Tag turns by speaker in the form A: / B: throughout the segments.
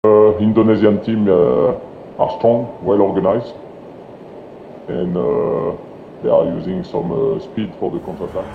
A: Indonesian team are strong, well organized, and they are using some speed for the counter-attack.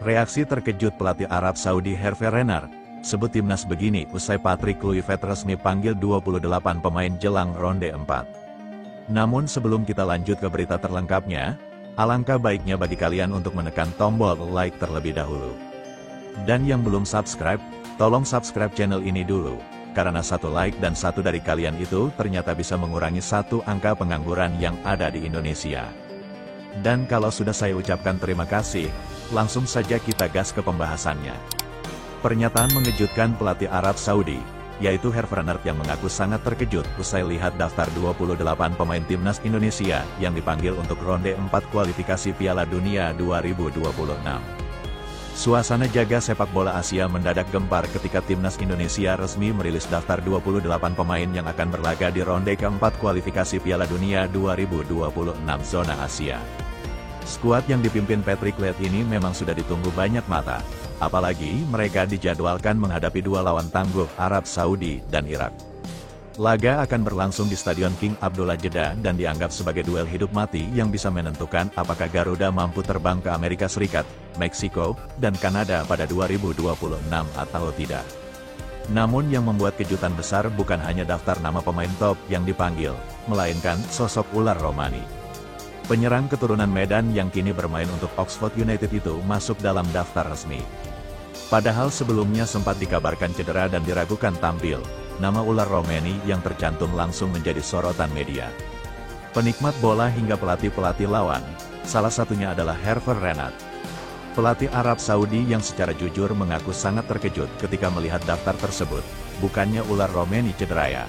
B: Reaksi terkejut pelatih Arab Saudi Hervé Renard, sebut timnas begini usai Patrick Kluivert resmi panggil 28 pemain jelang ronde 4. Namun sebelum kita lanjut ke berita terlengkapnya, alangkah baiknya bagi kalian untuk menekan tombol like terlebih dahulu. Dan yang belum subscribe, tolong subscribe channel ini dulu, karena satu like dan satu dari kalian itu ternyata bisa mengurangi satu angka pengangguran yang ada di Indonesia. Dan kalau sudah saya ucapkan terima kasih, langsung saja kita gas ke pembahasannya. Pernyataan mengejutkan pelatih Arab Saudi, yaitu Hervé Renard yang mengaku sangat terkejut usai lihat daftar 28 pemain timnas Indonesia yang dipanggil untuk ronde 4 kualifikasi Piala Dunia 2026. Suasana jaga sepak bola Asia mendadak gempar ketika timnas Indonesia resmi merilis daftar 28 pemain yang akan berlaga di ronde keempat kualifikasi Piala Dunia 2026 zona Asia. Skuad yang dipimpin Patrick Kluivert ini memang sudah ditunggu banyak mata, apalagi mereka dijadwalkan menghadapi dua lawan tangguh Arab Saudi dan Irak. Laga akan berlangsung di Stadion King Abdullah Jeddah dan dianggap sebagai duel hidup mati yang bisa menentukan apakah Garuda mampu terbang ke Amerika Serikat, Meksiko, dan Kanada pada 2026 atau tidak. Namun yang membuat kejutan besar bukan hanya daftar nama pemain top yang dipanggil, melainkan sosok ular Romani. Penyerang keturunan Medan yang kini bermain untuk Oxford United itu masuk dalam daftar resmi. Padahal sebelumnya sempat dikabarkan cedera dan diragukan tampil, nama ular Romani yang tercantum langsung menjadi sorotan media. Penikmat bola hingga pelatih-pelatih lawan, salah satunya adalah Hervé Renard. Pelatih Arab Saudi yang secara jujur mengaku sangat terkejut ketika melihat daftar tersebut, bukannya ular Romani cedera ya.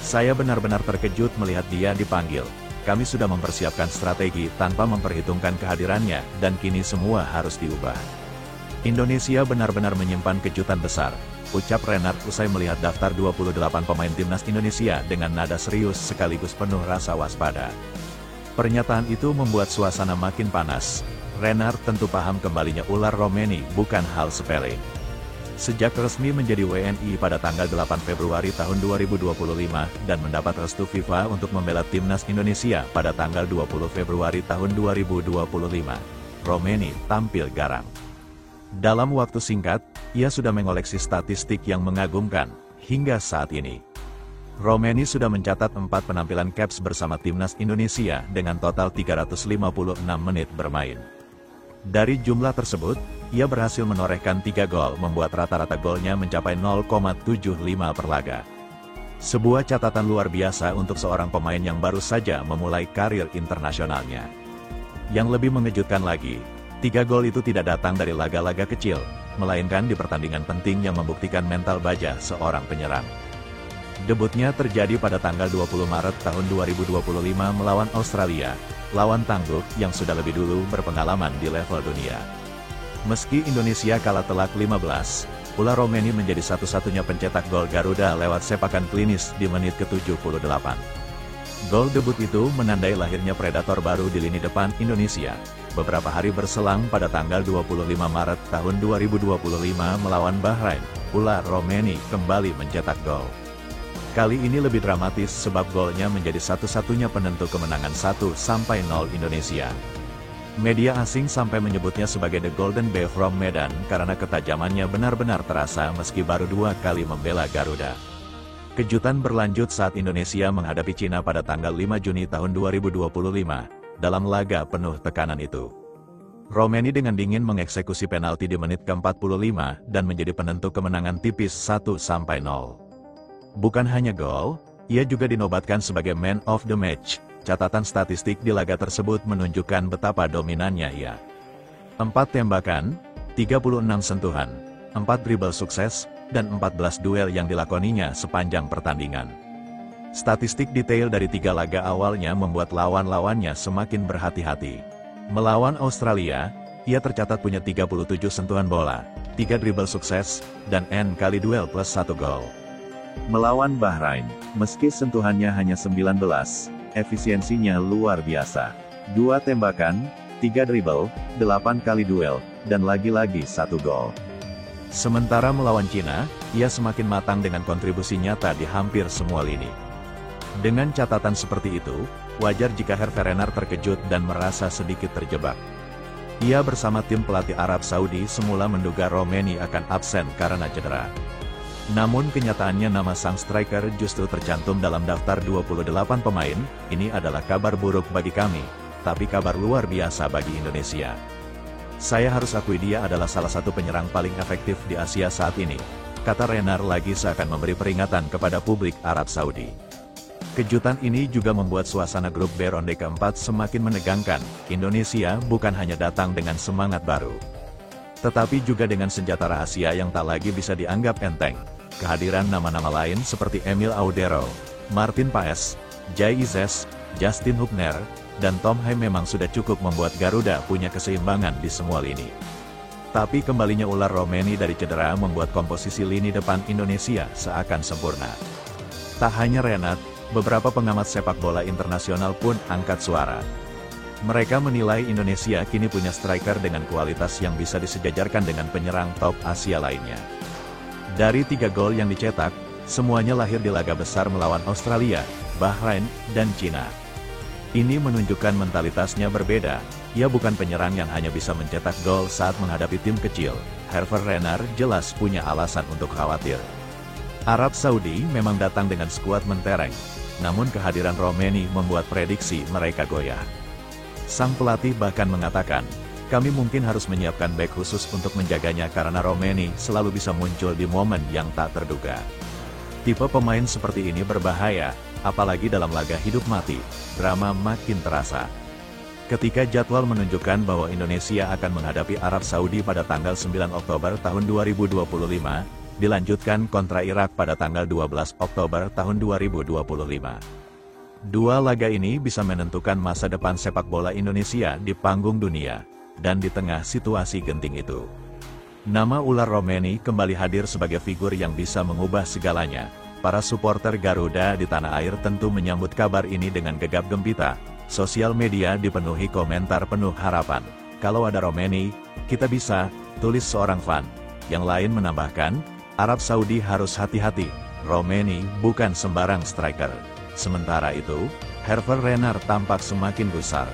B: Saya benar-benar terkejut melihat dia dipanggil. Kami sudah mempersiapkan strategi tanpa memperhitungkan kehadirannya, dan kini semua harus diubah. Indonesia benar-benar menyimpan kejutan besar, ucap Renard usai melihat daftar 28 pemain timnas Indonesia dengan nada serius sekaligus penuh rasa waspada. Pernyataan itu membuat suasana makin panas. Renard tentu paham kembalinya ular Romani bukan hal sepele. Sejak resmi menjadi WNI pada tanggal 8 Februari tahun 2025 dan mendapat restu FIFA untuk membela timnas Indonesia pada tanggal 20 Februari tahun 2025, Romani tampil garang. Dalam waktu singkat, ia sudah mengoleksi statistik yang mengagumkan hingga saat ini. Romani sudah mencatat 4 penampilan caps bersama timnas Indonesia dengan total 356 menit bermain. Dari jumlah tersebut, ia berhasil menorehkan 3 gol membuat rata-rata golnya mencapai 0,75 per laga. Sebuah catatan luar biasa untuk seorang pemain yang baru saja memulai karir internasionalnya. Yang lebih mengejutkan lagi, 3 gol itu tidak datang dari laga-laga kecil, melainkan di pertandingan penting yang membuktikan mental baja seorang penyerang. Debutnya terjadi pada tanggal 20 Maret tahun 2025 melawan Australia, lawan tangguh yang sudah lebih dulu berpengalaman di level dunia. Meski Indonesia kalah telak 15, ular Romani menjadi satu-satunya pencetak gol Garuda lewat sepakan klinis di menit ke-78. Gol debut itu menandai lahirnya predator baru di lini depan Indonesia. Beberapa hari berselang pada tanggal 25 Maret tahun 2025 melawan Bahrain, ular Romani kembali mencetak gol. Kali ini lebih dramatis sebab golnya menjadi satu-satunya penentu kemenangan 1-0 Indonesia. Media asing sampai menyebutnya sebagai The Golden Boy from Medan karena ketajamannya benar-benar terasa meski baru 2 kali membela Garuda. Kejutan berlanjut saat Indonesia menghadapi Cina pada tanggal 5 Juni tahun 2025, dalam laga penuh tekanan itu. Romani dengan dingin mengeksekusi penalti di menit ke-45 dan menjadi penentu kemenangan tipis 1-0. Bukan hanya gol, ia juga dinobatkan sebagai Man of the Match. Catatan statistik di laga tersebut menunjukkan betapa dominannya ia. 4 tembakan, 36 sentuhan, 4 dribble sukses, dan 14 duel yang dilakoninya sepanjang pertandingan. Statistik detail dari 3 laga awalnya membuat lawan-lawannya semakin berhati-hati. Melawan Australia, ia tercatat punya 37 sentuhan bola, 3 dribble sukses, dan N kali duel plus 1 gol. Melawan Bahrain, meski sentuhannya hanya 19, efisiensinya luar biasa. 2 tembakan, 3 dribble, 8 kali duel, dan lagi-lagi 1 gol. Sementara melawan Cina, ia semakin matang dengan kontribusi nyata di hampir semua lini. Dengan catatan seperti itu, wajar jika Hervé Renard terkejut dan merasa sedikit terjebak. Ia bersama tim pelatih Arab Saudi semula menduga Romeni akan absen karena cedera. Namun kenyataannya nama sang striker justru tercantum dalam daftar 28 pemain. Ini adalah kabar buruk bagi kami, tapi kabar luar biasa bagi Indonesia. Saya harus akui dia adalah salah satu penyerang paling efektif di Asia saat ini, kata Renard lagi seakan memberi peringatan kepada publik Arab Saudi. Kejutan ini juga membuat suasana grup B ronde keempat semakin menegangkan. Indonesia bukan hanya datang dengan semangat baru, tetapi juga dengan senjata rahasia yang tak lagi bisa dianggap enteng. Kehadiran nama-nama lain seperti Emil Audero, Martin Paes, Jai Izes, Justin Hubner, dan Tom Haim memang sudah cukup membuat Garuda punya keseimbangan di semua lini. Tapi kembalinya ular Romeni dari cedera membuat komposisi lini depan Indonesia seakan sempurna. Tak hanya Renard, beberapa pengamat sepak bola internasional pun angkat suara. Mereka menilai Indonesia kini punya striker dengan kualitas yang bisa disejajarkan dengan penyerang top Asia lainnya. Dari 3 gol yang dicetak, semuanya lahir di laga besar melawan Australia, Bahrain, dan Cina. Ini menunjukkan mentalitasnya berbeda. Ia bukan penyerang yang hanya bisa mencetak gol saat menghadapi tim kecil. Hervé Renard jelas punya alasan untuk khawatir. Arab Saudi memang datang dengan skuad mentereng, namun kehadiran Romeni membuat prediksi mereka goyah. Sang pelatih bahkan mengatakan, kami mungkin harus menyiapkan bek khusus untuk menjaganya karena Romeni selalu bisa muncul di momen yang tak terduga. Tipe pemain seperti ini berbahaya, apalagi dalam laga hidup mati, drama makin terasa. Ketika jadwal menunjukkan bahwa Indonesia akan menghadapi Arab Saudi pada tanggal 9 Oktober tahun 2025, dilanjutkan kontra Irak pada tanggal 12 Oktober tahun 2025. Dua laga ini bisa menentukan masa depan sepak bola Indonesia di panggung dunia, dan di tengah situasi genting itu, nama ular Romeni kembali hadir sebagai figur yang bisa mengubah segalanya. Para supporter Garuda di tanah air tentu menyambut kabar ini dengan gegap gempita. Sosial media dipenuhi komentar penuh harapan. Kalau ada Romeni, kita bisa, tulis seorang fan. Yang lain menambahkan, Arab Saudi harus hati-hati, Romeni bukan sembarang striker. Sementara itu, Hervé Renard tampak semakin gusar.